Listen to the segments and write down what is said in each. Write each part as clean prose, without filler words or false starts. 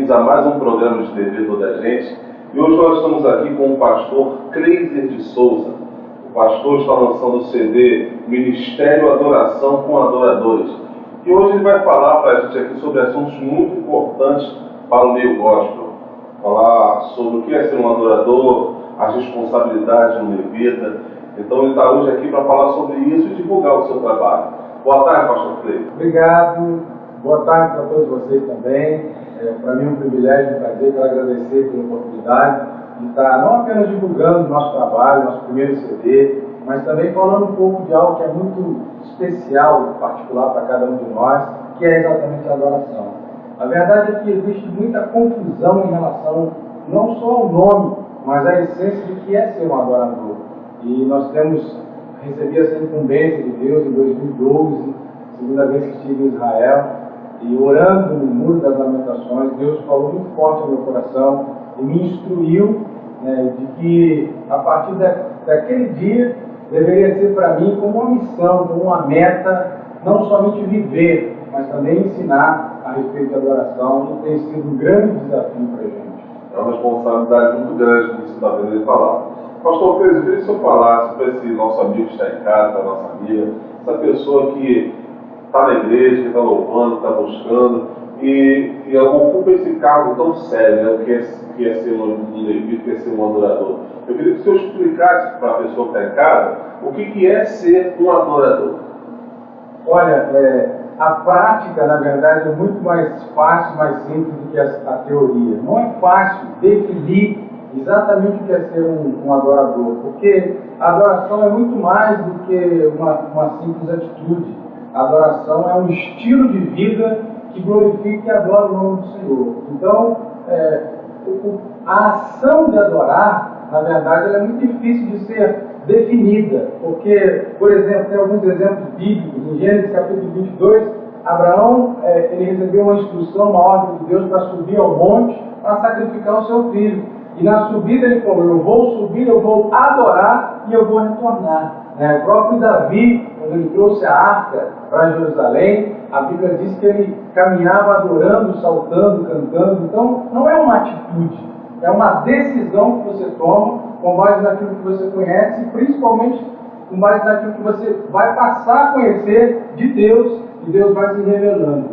bem-vindos a mais um programa de TV Toda Gente. E hoje nós estamos aqui com o pastor Cleiser de Souza. O pastor está lançando o CD Ministério Adoração com Adoradores. E hoje ele vai falar para a gente aqui sobre assuntos muito importantes para o meio gospel. Falar sobre o que é ser um adorador, as responsabilidades no levita. Então ele está hoje aqui para falar sobre isso e divulgar o seu trabalho. Boa tarde, pastor Cleiser. Obrigado. Boa tarde para todos vocês também. Para mim é um privilégio, um prazer, quero agradecer pela oportunidade de estar não apenas divulgando o nosso trabalho, nosso primeiro CD, mas também falando um pouco de algo que é muito especial, particular para cada um de nós, que é exatamente a adoração. A verdade é que existe muita confusão em relação não só ao nome, mas à essência de que é ser um adorador. E nós recebi essa incumbência de Deus em 2012, segunda vez que estive em Israel, e orando no Muro das Lamentações, Deus falou muito forte no meu coração e me instruiu, de que a partir daquele dia deveria ser para mim como uma missão, como uma meta, não somente viver, mas também ensinar a respeito da adoração, e tem sido um grande desafio para a gente. É uma responsabilidade muito grande, como você está vendo ele falar. Pastor Cleiser, eu queria que o senhor falasse para esse nosso amigo que está em casa, para a nossa amiga, essa pessoa que está na igreja, que está louvando, está buscando, e ocupa esse cargo tão sério, né, que é ser um levita, que é ser um adorador. Eu queria que o senhor explicasse para a pessoa que está em casa o que é ser um adorador. Olha, a prática, na verdade, é muito mais fácil, mais simples do que a teoria. Não é fácil definir exatamente o que é ser um adorador, porque a adoração é muito mais do que uma simples atitude. A adoração é um estilo de vida que glorifica e adora o nome do Senhor. Então, a ação de adorar, na verdade, ela é muito difícil de ser definida, porque, por exemplo, tem alguns exemplos bíblicos. Em Gênesis capítulo 22, Abraão ele recebeu uma instrução, uma ordem de Deus para subir ao monte para sacrificar o seu filho. E na subida ele falou: eu vou subir, eu vou adorar e eu vou retornar. O próprio Davi, quando ele trouxe a arca para Jerusalém, a Bíblia diz que ele caminhava adorando, saltando, cantando. Então, não é uma atitude, é uma decisão que você toma com base naquilo que você conhece e principalmente com base naquilo que você vai passar a conhecer de Deus, e Deus vai se revelando.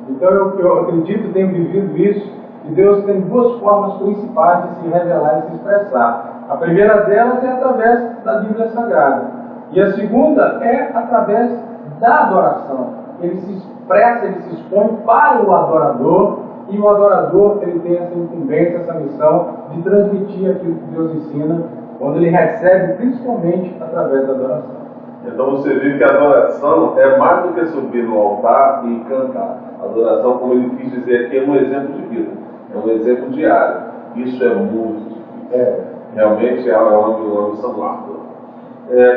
Então, eu acredito, tenho vivido isso, que Deus tem duas formas principais de se revelar e se expressar. A primeira delas é através da Bíblia Sagrada. E a segunda é através da adoração. Ele se expressa, ele se expõe para o adorador, e o adorador ele tem essa incumbência, essa missão de transmitir aquilo que Deus ensina, quando ele recebe, principalmente através da adoração. Então você vê que a adoração é mais do que subir no altar e cantar. A adoração, como ele quis dizer aqui, é um exemplo de vida, é um exemplo diário. Isso é muito difícil. Realmente é uma missão árdua.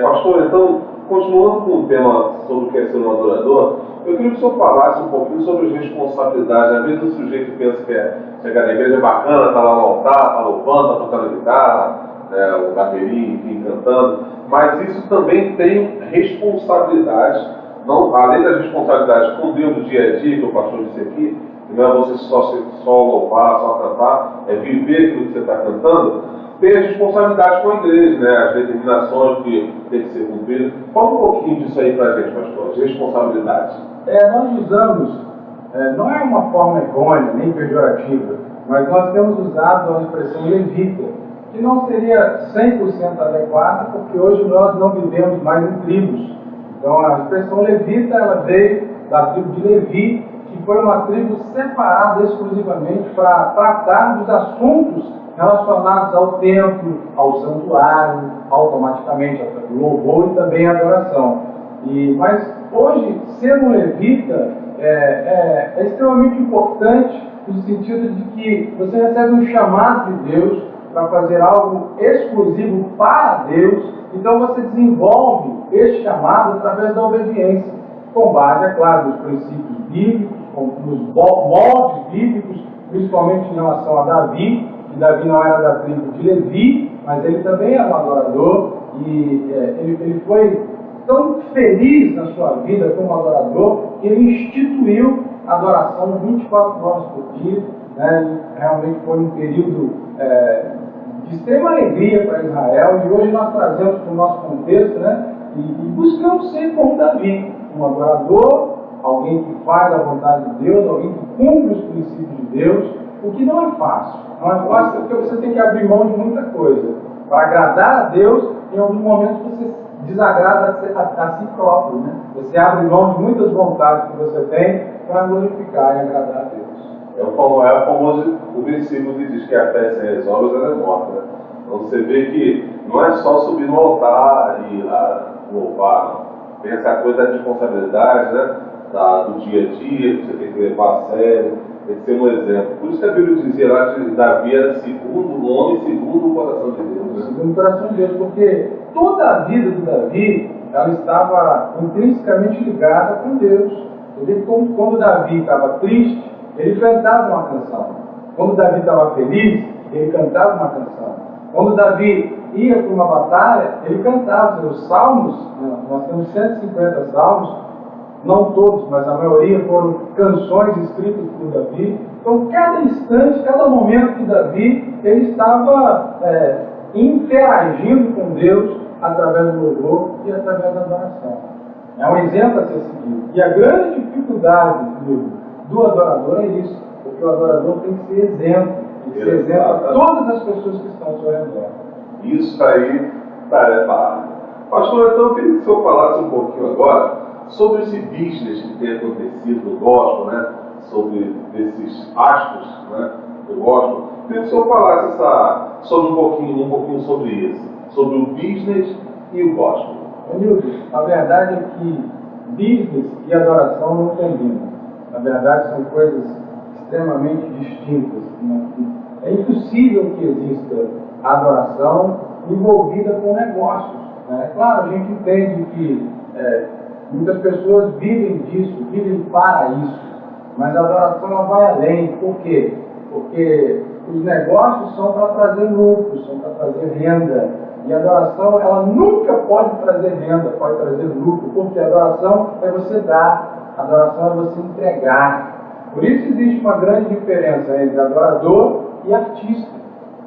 Pastor, então, continuando com o tema sobre o que é ser um adorador, eu queria que o senhor falasse um pouquinho sobre as responsabilidades. Às vezes o sujeito pensa que chegar na igreja é bacana, está lá no altar, está louvando, está tocando guitarra, o bateria, enfim, cantando, mas isso também tem responsabilidades, não, além das responsabilidades com Deus do dia a dia, que o pastor disse aqui, que não é você só louvar, só cantar, é viver aquilo que você está cantando. Tem as responsabilidades com a igreja, as determinações que tem que ser cumpridas. Fala um pouquinho disso aí para a gente, pastor, as responsabilidades. Nós usamos, não é uma forma errônea, nem pejorativa, mas nós temos usado a expressão levita, que não seria 100% adequada, porque hoje nós não vivemos mais em tribos. Então a expressão levita, ela veio da tribo de Levi, que foi uma tribo separada exclusivamente para tratar dos assuntos relacionados ao templo, ao santuário, automaticamente ao louvor e também à adoração. Mas hoje, ser um levita é extremamente importante no sentido de que você recebe um chamado de Deus para fazer algo exclusivo para Deus, então você desenvolve este chamado através da obediência, com base, é claro, nos princípios bíblicos, nos moldes bíblicos, principalmente em relação a Davi, que Davi não era da tribo de Levi, mas ele também era um adorador, e ele foi tão feliz na sua vida como adorador, que ele instituiu a adoração 24 horas por dia, né? E realmente foi um período de extrema alegria para Israel, e hoje nós trazemos para o nosso contexto, né? E buscamos ser como Davi, um adorador, alguém que faz a vontade de Deus, alguém que cumpre os princípios de Deus, o que não é fácil. Não é fácil porque você tem que abrir mão de muita coisa. Para agradar a Deus, em alguns momentos você desagrada a si próprio, né? Você abre mão de muitas vontades que você tem para glorificar e agradar a Deus. É o famoso o versículo que diz que a fé sem as obras ela é morta. Né? Então você vê que não é só subir no altar e louvar, não. Tem essa coisa da responsabilidade, né? Do dia a dia, que você tem que levar a sério, tem que ser um exemplo. Por isso que a Bíblia dizia lá que Davi era segundo o homem, segundo o coração de Deus. Né? Segundo o coração de Deus, porque toda a vida de Davi, ela estava intrinsecamente ligada com Deus. Você vê que quando Davi estava triste, ele cantava uma canção. Quando Davi estava feliz, ele cantava uma canção. Quando Davi ia para uma batalha, ele cantava. Os salmos, nós temos 150 salmos, não todos, mas a maioria foram canções escritas por Davi. Então, cada instante, cada momento de Davi, ele estava interagindo com Deus através do louvor e através da adoração. É um exemplo a ser seguido. E a grande dificuldade do adorador é isso, porque o adorador tem que ser exemplo, tem que ser exemplo a todas as pessoas que estão ao seu redor. Isso aí, tarefa. Pastor, então eu queria que o senhor falasse um pouquinho agora sobre esse business que tem acontecido no gospel, né? Sobre esses astros, né? Do gospel. Eu queria que o senhor falasse sobre um pouquinho sobre isso, sobre o business e o gospel. Nilton, a verdade é que business e adoração não combinam. Na verdade, são coisas extremamente distintas. Né? É impossível que exista adoração envolvida com negócios. Né? Claro, a gente entende que muitas pessoas vivem disso, vivem para isso, mas a adoração ela vai além. Por quê? Porque os negócios são para trazer lucro, são para trazer renda. E a adoração, ela nunca pode trazer renda, pode trazer lucro, porque a adoração é você dar, a adoração é você entregar. Por isso existe uma grande diferença entre adorador e artista.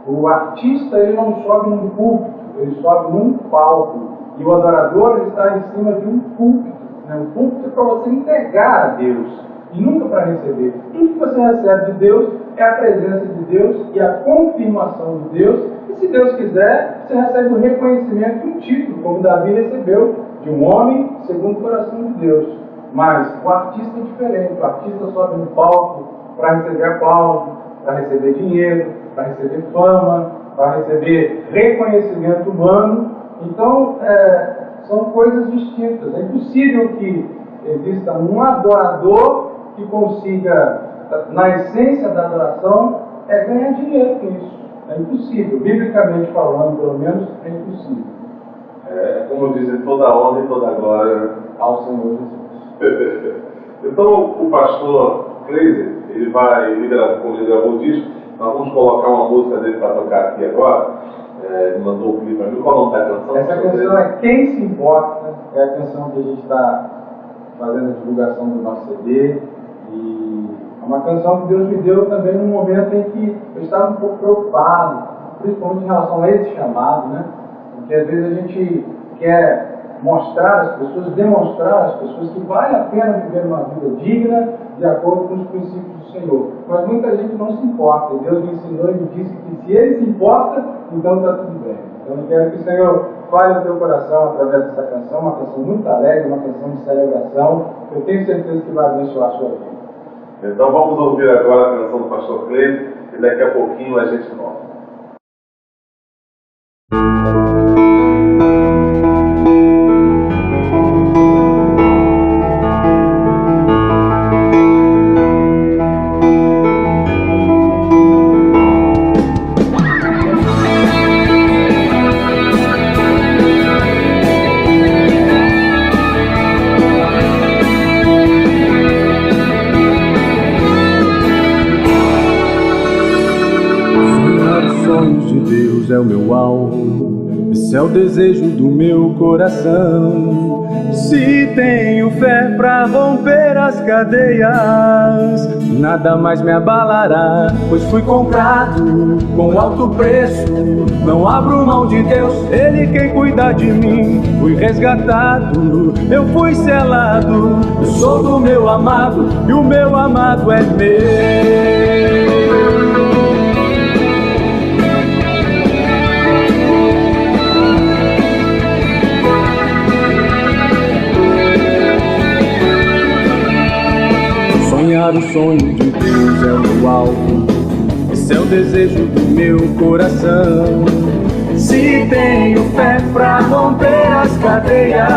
O artista, ele não sobe num púlpito, ele sobe num palco. E o adorador, ele está em cima de um púlpito. Né? O púlpito é para você entregar a Deus, e nunca para receber. Tudo que você recebe de Deus é a presença de Deus e a confirmação de Deus. E se Deus quiser, você recebe o reconhecimento e um título, como Davi recebeu de um homem segundo o coração de Deus. Mas o artista é diferente. O artista sobe no palco para receber aplauso, para receber dinheiro, para receber fama, para receber reconhecimento humano. Então, são coisas distintas. É impossível que exista um adorador que consiga, na essência da adoração, ganhar dinheiro com isso. É impossível. Biblicamente falando, pelo menos, é impossível. Como dizem, toda honra e toda glória ao Senhor Jesus. Então, o pastor Cleiser, como ele gravou o disco, nós vamos colocar uma música dele para tocar aqui agora. Ele mandou o clipe para mim. Qual é o nome da canção? Essa canção é Quem Se Importa. É a canção que a gente está fazendo a divulgação do nosso CD. E é uma canção que Deus me deu também num momento em que eu estava um pouco preocupado, principalmente em relação a esse chamado, né? Porque às vezes a gente quer mostrar às pessoas, demonstrar às pessoas que vale a pena viver uma vida digna de acordo com os princípios do Senhor. Mas muita gente não se importa. E Deus me ensinou e me disse que se Ele se importa, então está tudo bem. Então eu quero que o Senhor fale no teu coração através dessa canção, uma canção muito alegre, uma canção de celebração. Eu tenho certeza que vai abençoar a sua vida. Então vamos ouvir agora a canção do pastor Cleiser e daqui a pouquinho a gente volta. É o meu alvo, esse Esse é o desejo do meu coração. Se tenho fé pra romper as cadeias, nada mais me abalará, pois fui comprado com alto preço. Não abro mão de Deus, Ele quem cuida de mim. Fui resgatado, eu fui selado. Eu sou do meu amado e o meu amado é meu. Sonhar o sonho de Deus é o meu alvo. Esse é o desejo do meu coração. Se tenho fé pra romper as cadeias,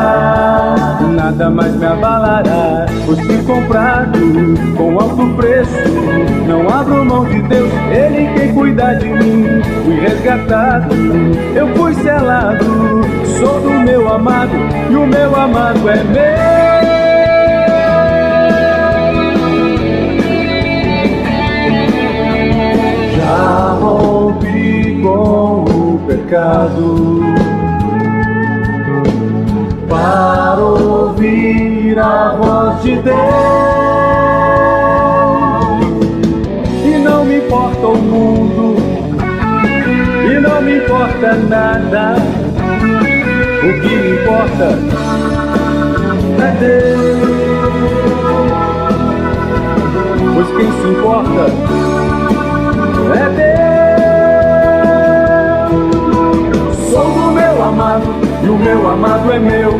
nada mais me abalará, pois fui comprado com alto preço. Não abro mão de Deus, Ele quem cuida de mim. Fui resgatado, eu fui selado. Sou do meu amado e o meu amado é meu. Já rompi com o pecado para ouvir a voz de Deus, e não me importa o mundo, e não me importa nada. O que me importa é Deus, pois quem se importa é Deus. Sou do meu amado e o meu amado é meu.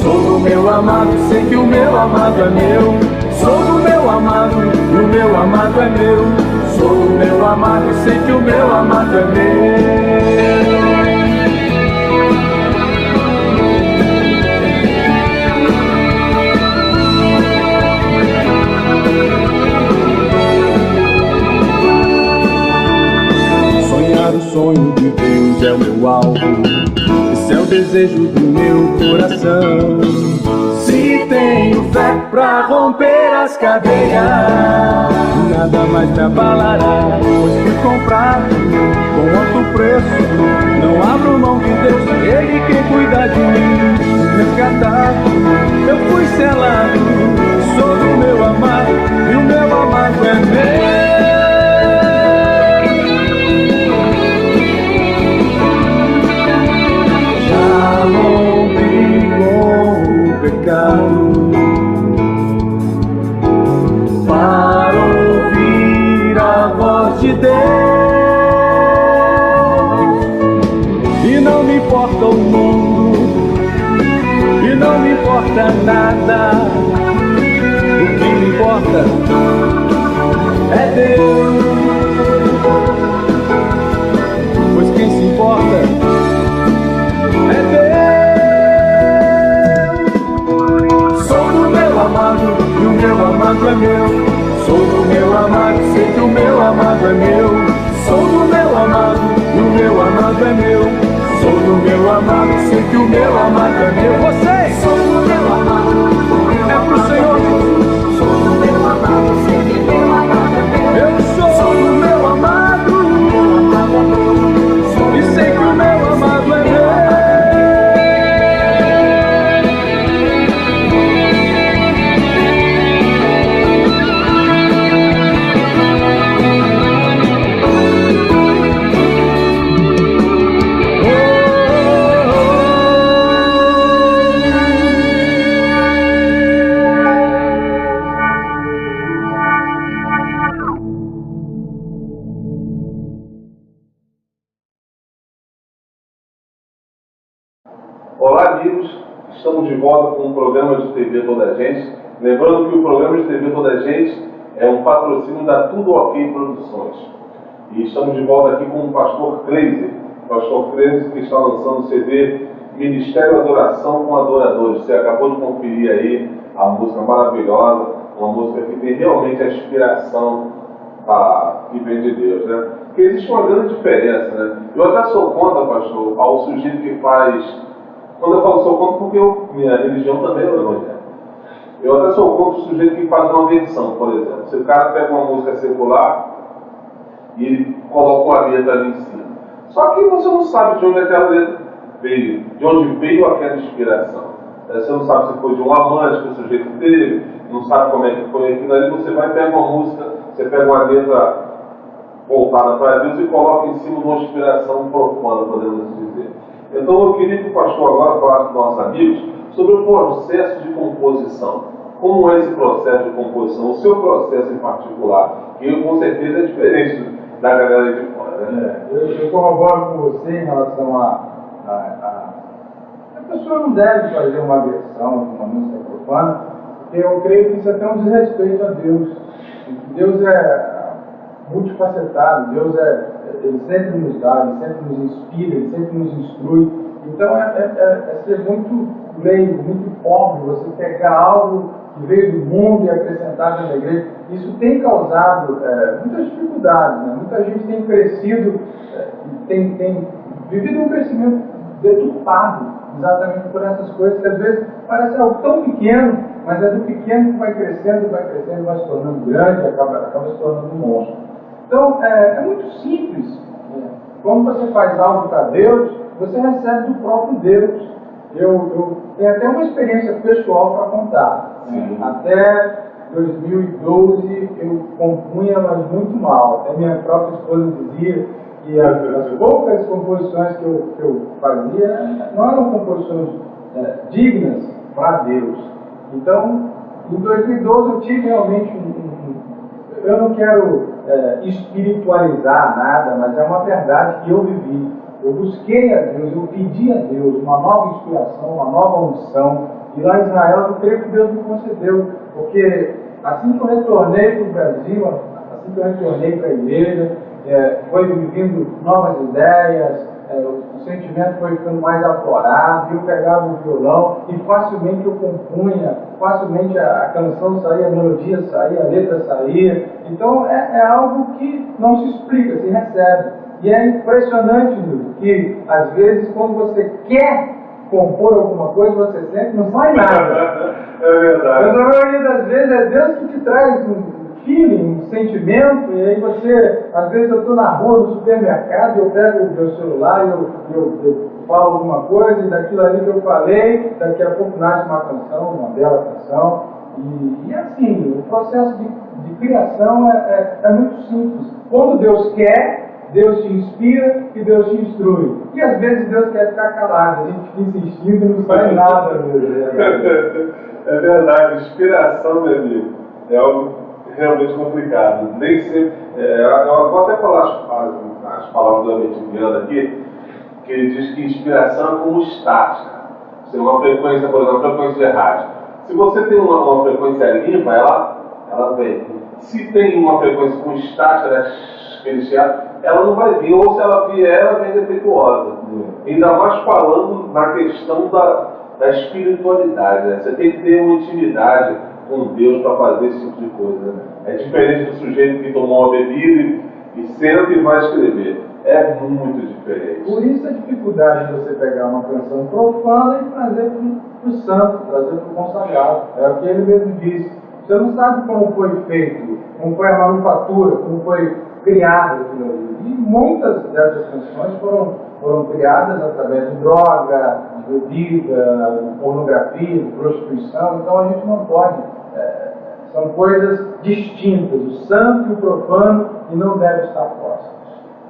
Sou do meu amado, sei que o meu amado é meu. Sou do meu amado e o meu amado é meu. Sou do meu amado, sei que o meu amado é meu. O sonho de Deus é o meu alvo. Esse é o desejo do meu coração. Se tenho fé pra romper as cadeias, nada mais me abalará, pois fui comprado com alto preço. Não abro mão de Deus, Ele quem cuida de mim. Resgatado, eu fui selado. Sou do meu amado e o meu amado é meu. Rompi com o pecado para ouvir a voz de Deus, e não me importa o mundo, e não me importa nada. O que me importa é Deus, pois quem se importa é Deus. Sou do meu amado e o meu amado é meu. Sou do meu amado, sei que o meu amado é meu. Sou do meu amado e o meu amado é meu. Sou do meu amado, sei que o meu amado é meu. Vocês! Sou do meu amado, é pro Senhor Jesus. Sou do meu amado, sei que o meu amado é meu. Eu sou do meu amado e sei que o meu amado é meu. Olá, amigos, estamos de volta com o programa de TV Toda Gente. Lembrando que o programa de TV Toda Gente é um patrocínio da Tudo Ok Produções. E estamos de volta aqui com o pastor Cleiser. O pastor Cleiser que está lançando o CD Ministério Adoração com Adoradores. Você acabou de conferir aí a música maravilhosa, uma música que tem realmente a inspiração que vem de Deus, né? Porque existe uma grande diferença, né? Eu até sou contra, pastor, ao sujeito que faz... Quando eu falo sou contra, porque minha religião também é evangélica. Eu até sou contra o sujeito que faz uma versão, por exemplo. Se o cara pega uma música secular e ele coloca uma letra ali em cima. Só que você não sabe de onde é aquela letra. veio, de onde veio aquela inspiração. Você não sabe se foi de um amante que o sujeito teve, não sabe como é que foi aquilo ali, você vai pegar uma música, você pega uma letra voltada para Deus e coloca em cima de uma inspiração profana, podemos dizer. Então eu queria que o pastor agora falasse com nossos amigos sobre o processo de composição. Como é esse processo de composição, o seu processo em particular, que com certeza é diferente da galera de fora, né? Eu corroboro com você em relação a pessoa não deve fazer uma versão de uma música profana, porque eu creio que isso é até um desrespeito a Deus. Deus é multifacetado, ele sempre nos dá, ele sempre nos inspira, ele sempre nos instrui. Então é ser muito leigo, muito pobre, você pegar algo que veio do mundo e acrescentar dentro da igreja. Isso tem causado muitas dificuldades, né? Muita gente tem crescido, tem vivido um crescimento deturpado, exatamente por essas coisas que às vezes parece algo tão pequeno, mas é do pequeno que vai crescendo, vai se tornando grande, acaba se tornando um monstro. Então, é muito simples. Quando você faz algo para Deus, você recebe do próprio Deus. Eu tenho até uma experiência pessoal para contar. Até 2012 eu compunha, mas muito mal. Até minha própria esposa dizia que as poucas composições que eu fazia não eram composições dignas para Deus. Então, em 2012 eu tive realmente eu não quero espiritualizar nada, mas é uma verdade que eu vivi. Eu busquei a Deus, eu pedi a Deus uma nova inspiração, uma nova unção. E lá em Israel eu creio que Deus me concedeu, porque assim que eu retornei para o Brasil, assim que eu retornei para a igreja, foi me vindo novas ideias, o sentimento foi ficando mais aflorado, eu pegava o violão e facilmente eu compunha, facilmente a canção saía, a melodia saía, a letra saía. Então é algo que não se explica, se recebe. E é impressionante, Luiz, que às vezes quando você quer compor alguma coisa, você sente, não sai nada. É verdade. Mas a maioria das vezes é Deus que te traz um feeling, um sentimento, e aí você, às vezes eu estou na rua, no supermercado, eu pego o meu celular e eu falo alguma coisa, e daquilo ali que eu falei, daqui a pouco nasce uma canção, uma bela canção. E assim, o processo de criação é muito simples. Quando Deus quer, Deus te inspira e Deus te instrui. E às vezes Deus quer ficar calado, a gente fica insistindo e não sai nada mesmo. É verdade, inspiração, meu amigo, é algo realmente complicado. Nem sempre. Eu vou até falar as palavras do Ametiviano aqui, que ele diz que inspiração é como estática. Se uma frequência, por exemplo, uma frequência de rádio. Se você tem uma frequência limpa, ela vem. Se tem uma frequência com estática, ela não vai vir, ou se ela vier, ela vem defeituosa. Ainda mais falando na questão da espiritualidade, né? Você tem que ter uma intimidade com Deus para fazer esse tipo de coisa, né? É diferente do sujeito que tomou uma bebida e senta e vai escrever. É muito diferente. Por isso a dificuldade de você pegar uma canção profana e trazer para o santo, trazer para o consagrado. É o que ele mesmo disse. Você não sabe como foi feito, como foi a manufatura, como foi criado aquilo ali. E muitas dessas canções foram criadas através de droga, de bebida, de pornografia, de prostituição. Então a gente não pode. São coisas distintas, o santo e o profano, e não devem estar próximos.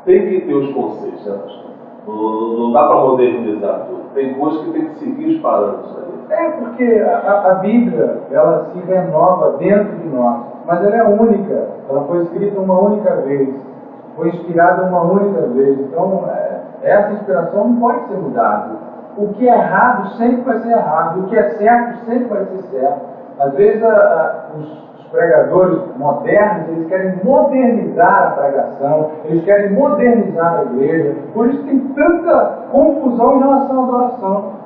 Tem que ter os conceitos, né, pastor? Não dá para modernizar tudo. Tem coisas que tem que seguir os parâmetros ali. Porque a Bíblia, ela se renova dentro de nós, mas ela é única. Ela foi escrita uma única vez, foi inspirada uma única vez. Então, essa inspiração não pode ser mudada. O que é errado sempre vai ser errado, o que é certo sempre vai ser certo. Às vezes, os pregadores modernos, eles querem modernizar a pregação, eles querem modernizar a igreja. Por isso tem tanta confusão em relação à adoração.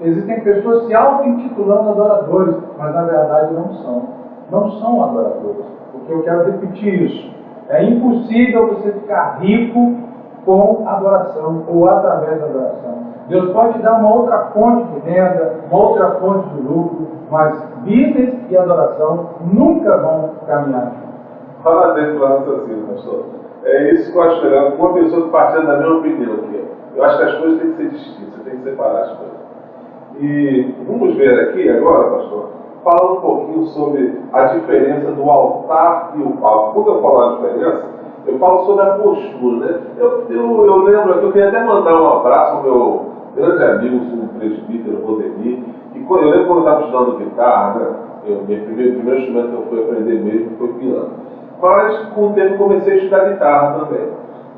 Existem pessoas se auto-intitulando adoradores, mas na verdade não são. Não são adoradores. Porque eu quero repetir isso. É impossível você ficar rico com adoração ou através da adoração. Deus pode te dar uma outra fonte de renda, uma outra fonte de lucro, mas business e adoração nunca vão caminhar juntos. Fala dentro do raciocínio, pastor. É isso que eu acho legal. Uma pessoa que partilha da minha opinião aqui. Eu acho que as coisas têm que ser distintas, você tem que separar as coisas. E vamos ver aqui agora, pastor, falando um pouquinho sobre a diferença do altar e o palco. Quando eu falo a diferença, eu falo sobre a postura, né? Eu lembro aqui, eu queria até mandar um abraço ao meu grande amigo, o presbítero Rodemir, e eu lembro quando eu estava estudando guitarra, né? O primeiro instrumento que eu fui aprender mesmo foi piano. Mas com o tempo comecei a estudar guitarra também,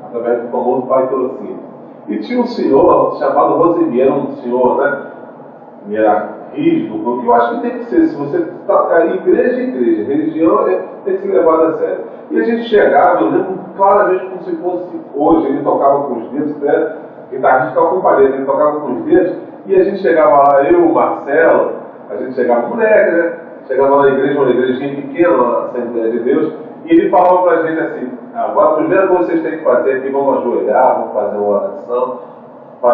através do famoso Pai Torocínio. E tinha um senhor chamado Rosemir, um senhor, né? Era rígido, porque eu acho que tem que ser, se você tocar igreja, religião tem que ser levada a sério. E a gente chegava, eu lembro claramente como se fosse hoje, ele tocava com os dedos, né? Guitarrista tocava com paleta, ele tocava com os dedos, e a gente chegava lá, eu, o Marcelo, a gente chegava moleque, né? Chegava na igreja, uma igrejinha pequena, na Assembleia de Deus, e ele falava pra gente assim: agora a primeira coisa que vocês têm que fazer é que vamos ajoelhar, vamos fazer uma oração.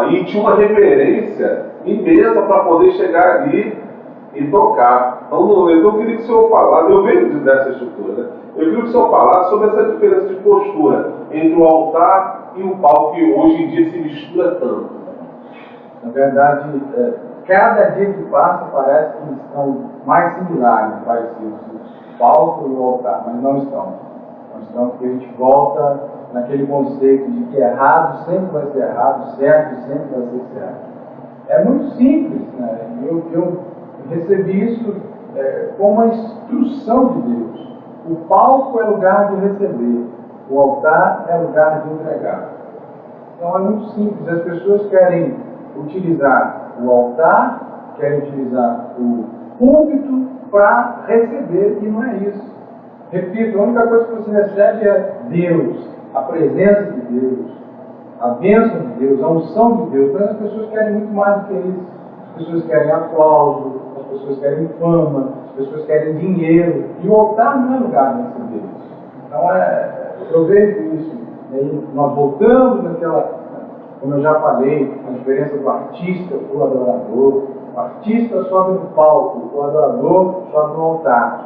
E tinha uma reverência imensa para poder chegar ali e tocar. Então, eu não queria que o senhor falasse, eu venho dessa estrutura, né? Eu queria que o senhor falasse sobre essa diferença de postura entre o altar e o palco, que hoje em dia se mistura tanto. Na verdade, cada dia que passa parece que estão mais similares, parecidos, o palco e o altar, mas não estão. Não estão, porque a gente volta naquele conceito de que errado sempre vai ser errado, certo sempre vai ser certo. É muito simples, né? Eu recebi isso como uma instrução de Deus. O palco é lugar de receber, o altar é lugar de entregar. Então é muito simples, as pessoas querem utilizar o altar, querem utilizar o púlpito para receber, e não é isso. Repito, a única coisa que você recebe é Deus, a presença de Deus, a bênção de Deus, a unção de Deus. Mas as pessoas querem muito mais do que isso. As pessoas querem aplauso, as pessoas querem fama, as pessoas querem dinheiro. E o altar não é lugar de receber isso. Então eu vejo isso. E aí nós voltamos naquela, como eu já falei, a diferença do artista para o adorador. O artista sobe no palco, o adorador sobe no altar.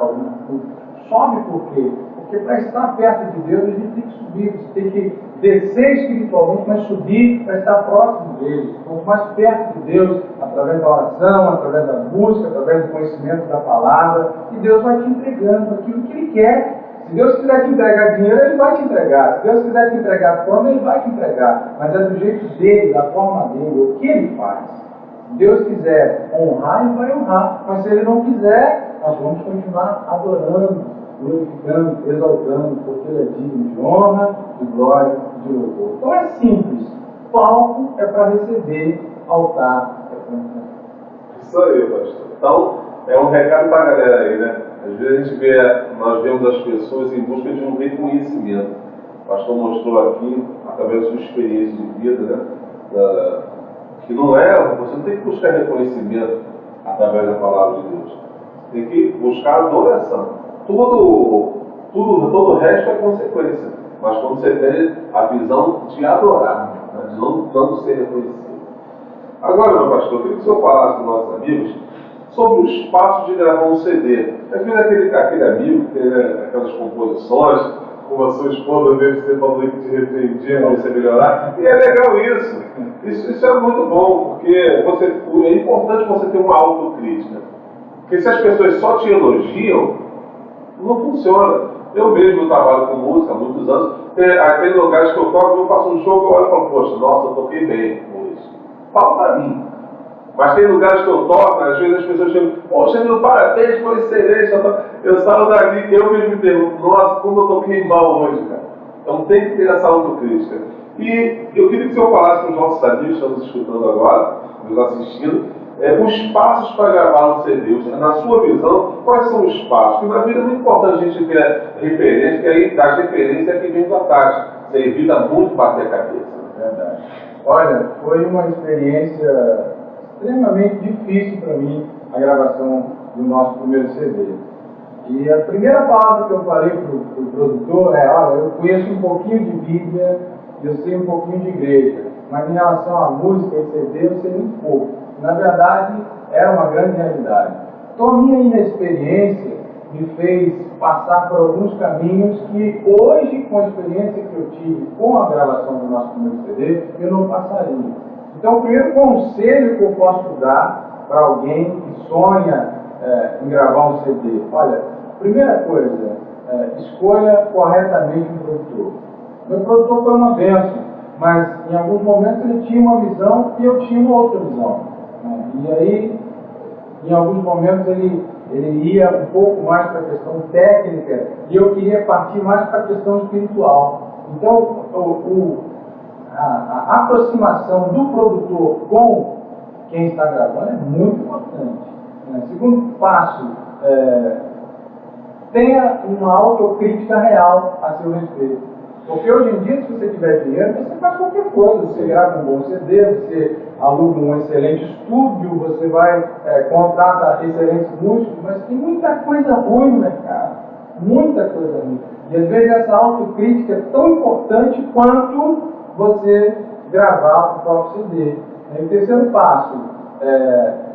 Sobe por quê? Porque para estar perto de Deus a gente tem que subir, você tem que descer espiritualmente, mas subir para estar próximo dele. Quanto mais perto de Deus, através da oração, através da música, através do conhecimento da palavra, e Deus vai te entregando aquilo que Ele quer. Se Deus quiser te entregar dinheiro, Ele vai te entregar. Se Deus quiser te entregar fama, Ele vai te entregar. Mas é do jeito dele, da forma dele, o que Ele faz. Se Deus quiser honrar, Ele vai honrar. Mas se Ele não quiser, nós vamos continuar adorando, glorificando, exaltando, porque Ele é digno de honra, de glória, de louvor. Então é simples. Palco é para receber, altar é para entrar. Isso aí, pastor. Então, é um recado para a galera aí, né? Às vezes nós vemos as pessoas em busca de um reconhecimento. O pastor mostrou aqui, através da sua experiência de vida, né? Que não é, você não tem que buscar reconhecimento através da palavra de Deus. Você tem que buscar adoração. Todo o resto é consequência. Mas quando você tem a visão de adorar, né? De não ser reconhecido. Agora, meu pastor, eu queria que o senhor falasse para os nossos amigos sobre os passos de gravar um CD. Às vezes aquele amigo que tem, né, aquelas composições, como a sua esposa mesmo, você falou que te repreendia para você melhorar, e é legal isso. Isso é muito bom, porque é importante você ter uma autocrítica. Porque se as pessoas só te elogiam, não funciona. Eu mesmo trabalho com música há muitos anos, tem lugares que eu toco, eu faço um show que eu olho e falo, poxa, nossa, eu toquei bem com isso. Fala pra mim. Mas tem lugares que eu toco, às vezes as pessoas chegam, poxa, meu parabéns, foi excelente. Eu saio dali, eu mesmo me pergunto, nossa, como eu toquei mal hoje, cara. Então tem que ter essa autocrítica. E eu queria que o senhor falasse para os nossos amigos que estão nos escutando agora, nos assistindo, os passos para gravar um CD. Na sua visão, quais são os passos? Porque na vida é muito importante a gente ter referência, que aí das referências é que vem os ataques. Você evita muito bater a cabeça. Verdade. Olha, foi uma experiência extremamente difícil para mim a gravação do nosso primeiro CD. E a primeira palavra que eu falei para o produtor é: olha, eu conheço um pouquinho de Bíblia, eu sei um pouquinho de igreja, mas em relação à música e CD eu sei muito pouco. Na verdade, era uma grande realidade. Então a minha inexperiência me fez passar por alguns caminhos que hoje, com a experiência que eu tive com a gravação do nosso primeiro CD, eu não passaria. Então, o primeiro conselho que eu posso dar para alguém que sonha em gravar um CD, olha, primeira coisa, escolha corretamente um produtor. Meu produtor foi uma bênção, mas em alguns momentos ele tinha uma visão e eu tinha uma outra visão. E aí, em alguns momentos ele ia um pouco mais para a questão técnica e eu queria partir mais para a questão espiritual. Então, a aproximação do produtor com quem está gravando é muito importante. Segundo passo, tenha uma autocrítica real a seu respeito. Porque hoje em dia, se você tiver dinheiro, você faz qualquer coisa. Você grava um bom CD, você aluga um excelente estúdio, você vai contrata excelentes músicos, mas tem muita coisa ruim no mercado. Muita coisa ruim. E às vezes essa autocrítica é tão importante quanto você gravar o próprio CD. E o terceiro passo,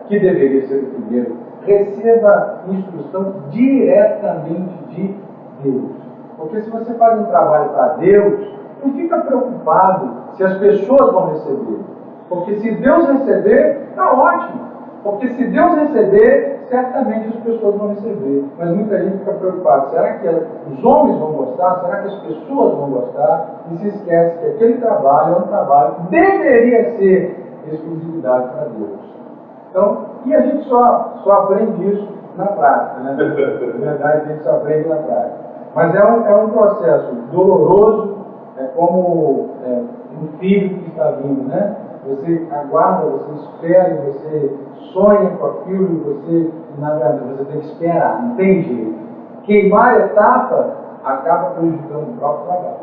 que deveria ser o primeiro, receba instrução diretamente de Deus. Porque se você faz um trabalho para Deus, não fica preocupado se as pessoas vão receber. Porque se Deus receber, está ótimo. Porque se Deus receber, certamente as pessoas vão receber. Mas muita gente fica preocupada. Será que os homens vão gostar? Será que as pessoas vão gostar? E se esquece que aquele trabalho é um trabalho que deveria ser exclusividade para Deus. Então, e a gente só aprende isso na prática, né? Na verdade, a gente só aprende na prática. Mas é um processo doloroso, é como um filho que está vindo, né? Você aguarda, você espera, você sonha com aquilo e você, na verdade, você tem que esperar, não tem jeito. Queimar a etapa acaba prejudicando o próprio trabalho.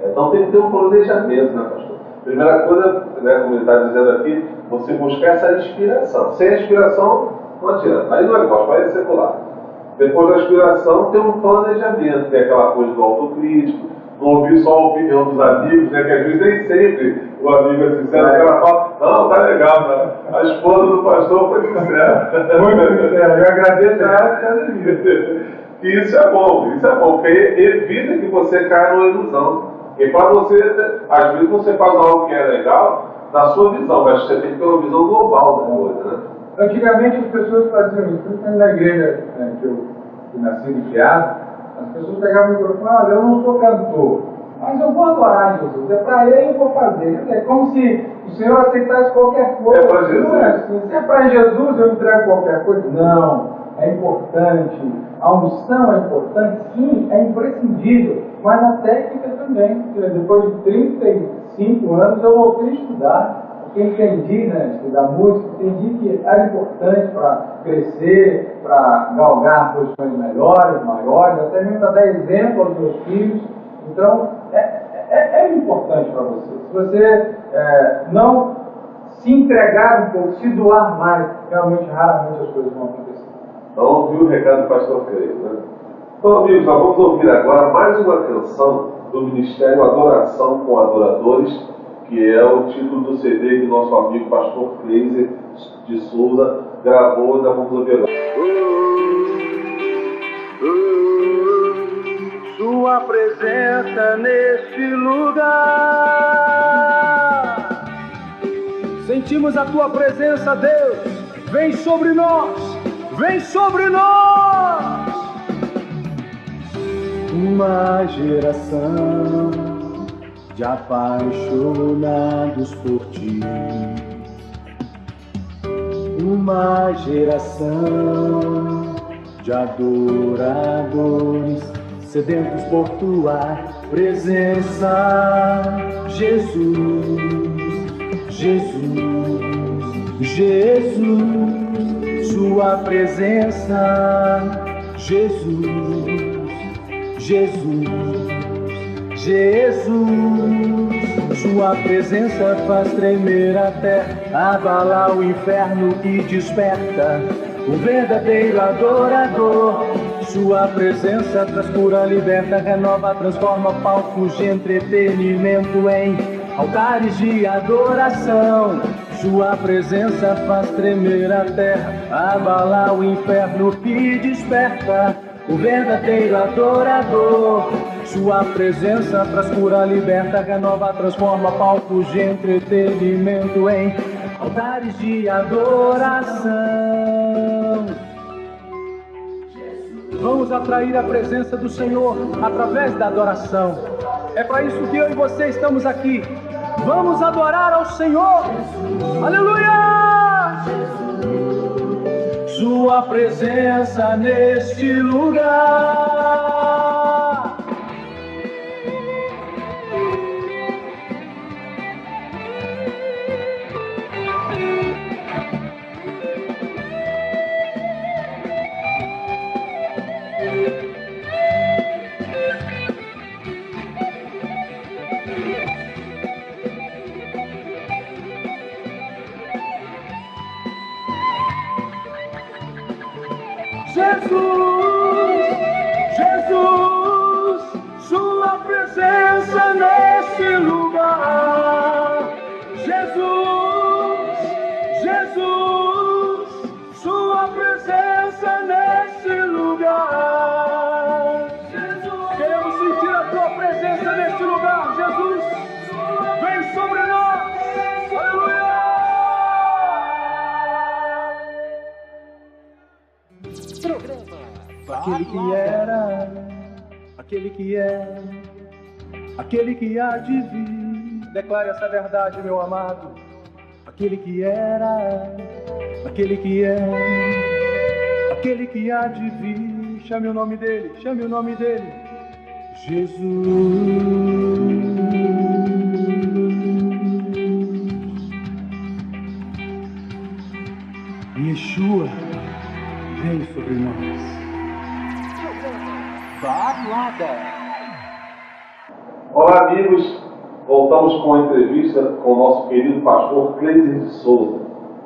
Então tem que ter um planejamento, né, pastor? Primeira coisa, né, como ele está dizendo aqui, você buscar essa inspiração. Sem a inspiração, não adianta. Aí não é gospel, aí é secular. Depois da inspiração, tem um planejamento, tem aquela coisa do autocrítico, não ouvir só a opinião dos amigos, né? Que às vezes nem sempre o amigo é sincero, o cara fala, não, tá legal, né? A esposa do pastor foi sincera. Muito sincera, eu agradeço a ela por causa disso. E isso é bom, porque evita que você caia numa ilusão. Porque para você, às vezes você faz algo que é legal na sua visão, mas você tem que ter uma visão global da coisa, né? Antigamente as pessoas faziam isso, principalmente na igreja que eu nasci e criado, as pessoas pegavam o microfone e falavam, eu não sou cantor, mas eu vou adorar Jesus, é para ele eu vou fazer. É como se o Senhor aceitasse qualquer coisa. É para Jesus. Se é para Jesus eu entrego qualquer coisa. Não, é importante. A unção é importante, sim, é imprescindível, mas a técnica também. Depois de 35 anos eu voltei a estudar. Porque entendi, né, estudar música, entendi que era importante para crescer, para galgar posições melhores, maiores, até mesmo para dar exemplo aos meus filhos. Então, é importante para você. Se você não se entregar um pouco, se doar mais, realmente, raramente as coisas vão acontecer. Então, ouviu o recado do pastor Creio, né? Então, amigos, nós vamos ouvir agora mais uma canção do Ministério Adoração com Adoradores, que é o título do CD que nosso amigo pastor Cleiser de Souza gravou, e nós vamos ouvir agora. Sua presença neste lugar. Sentimos a tua presença, Deus. Vem sobre nós, vem sobre nós. Uma geração de apaixonados por ti, uma geração de adoradores sedentos por tua presença, Jesus, Jesus, Jesus, sua presença, Jesus, Jesus, Jesus, sua presença faz tremer a terra, abala o inferno e desperta o verdadeiro adorador. Sua presença traz cura, liberta, renova, transforma palcos de entretenimento em altares de adoração. Sua presença faz tremer a terra, abala o inferno e desperta o verdadeiro adorador. Sua presença traz cura, liberta, renova, transforma palcos de entretenimento em altares de adoração. Vamos atrair a presença do Senhor através da adoração. É para isso que eu e você estamos aqui. Vamos adorar ao Senhor. Aleluia! Sua presença neste lugar. Jesus, sua presença nesse lugar. Jesus, sua presença nesse lugar. Queremos sentir a tua presença nesse lugar, Jesus. Vem sobre nós. Aleluia. Aquele que era, aquele que é, aquele que há de vir. Declare essa verdade, meu amado. Aquele que era, aquele que é, aquele que há de vir. Chame o nome dele, chame o nome dele. Jesus. Yeshua, vem sobre nós. Olá, amigos. Voltamos com a entrevista com o nosso querido pastor Cleiser de Souza,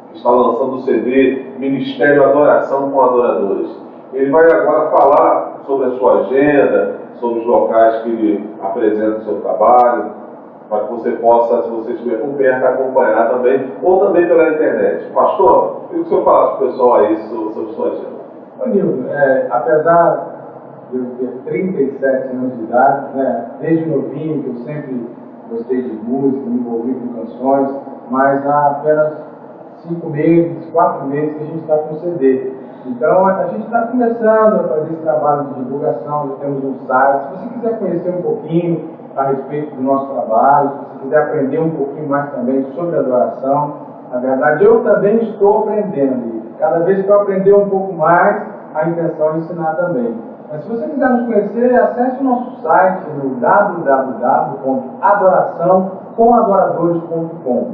que está lançando o CD Ministério Adoração com Adoradores. Ele vai agora falar sobre a sua agenda, sobre os locais que ele apresenta o seu trabalho, para que você possa, se você estiver por perto, acompanhar também, ou também pela internet. Pastor, eu queria que o senhor falasse para o pessoal aí sobre sua agenda. Ô Nildo, apesar de eu ter 37 anos de idade, né, desde novinho que eu sempre gostei de música, me envolvi com canções, mas há apenas 5 meses, 4 meses que a gente está com CD. Então a gente está começando a fazer esse trabalho de divulgação, já temos um site. Se você quiser conhecer um pouquinho a respeito do nosso trabalho, se você quiser aprender um pouquinho mais também sobre adoração, na verdade eu também estou aprendendo. Cada vez que eu aprender um pouco mais, a intenção é ensinar também. Mas se você quiser nos conhecer, acesse o nosso site no www.adoraçãocomadoradores.com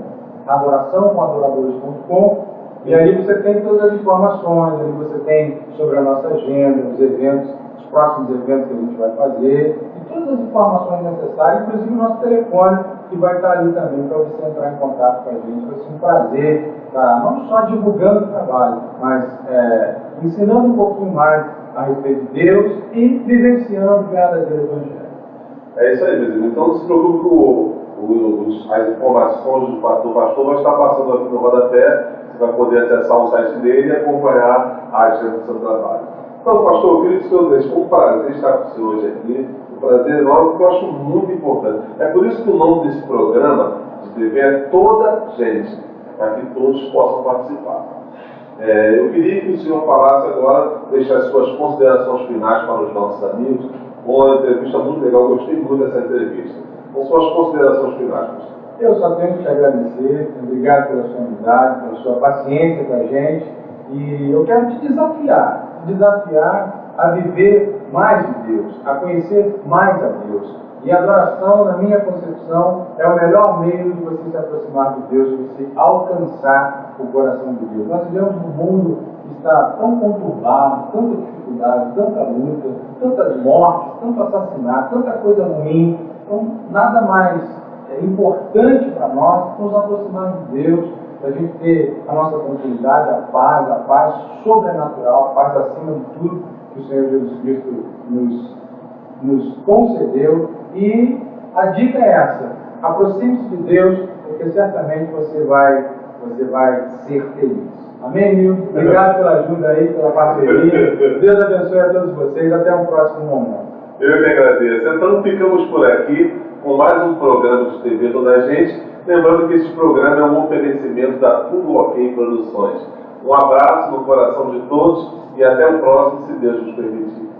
adoraçãocomadoradores.com, e aí você tem todas as informações, ali você tem sobre a nossa agenda, os eventos, os próximos eventos que a gente vai fazer, e todas as informações necessárias, inclusive o nosso telefone, que vai estar ali também para você entrar em contato com a gente. Vai ser um prazer estar não só divulgando o trabalho, mas ensinando um pouquinho mais a respeito de Deus e vivenciando o verdadeiro Evangelho. É isso aí, meus irmãos. Então não se preocupe, as informações do pastor vai estar passando aqui no rodapé. Você vai poder acessar o site dele e acompanhar a agenda do seu trabalho. Então, pastor, eu queria que o senhor deixe um prazer estar com o senhor hoje aqui. Um prazer enorme, que eu acho muito importante. É por isso que o nome desse programa de TV é Toda Gente, para que todos possam participar. Eu queria que o senhor falasse agora, deixasse suas considerações finais para os nossos amigos. Uma entrevista muito legal, gostei muito dessa entrevista. Com suas considerações finais, pastor. Eu só tenho que te agradecer, obrigado pela sua amizade, pela sua paciência com a gente, e eu quero te desafiar a viver mais de Deus, a conhecer mais a Deus. E a adoração, na minha concepção, é o melhor meio de você se aproximar de Deus, de você alcançar o coração de Deus. Nós vivemos num mundo que está tão conturbado, tanta dificuldade, tanta luta, tantas mortes, tanto assassinato, tanta coisa ruim. Então, nada mais importante para nós nos aproximar de Deus, para a gente ter a nossa tranquilidade, a paz sobrenatural, a paz acima de tudo que o Senhor Jesus Cristo nos concedeu. E a dica é essa: aproxime-se de Deus, porque certamente você vai ser feliz. Amém, Milton? Obrigado pela ajuda aí, pela parceria. Deus abençoe a todos vocês. Até o próximo momento. Eu que agradeço. Então ficamos por aqui com mais um programa de TV Toda Gente. Lembrando que este programa é um oferecimento da Tudo Ok Produções. Um abraço no coração de todos e até o próximo, se Deus nos permitir.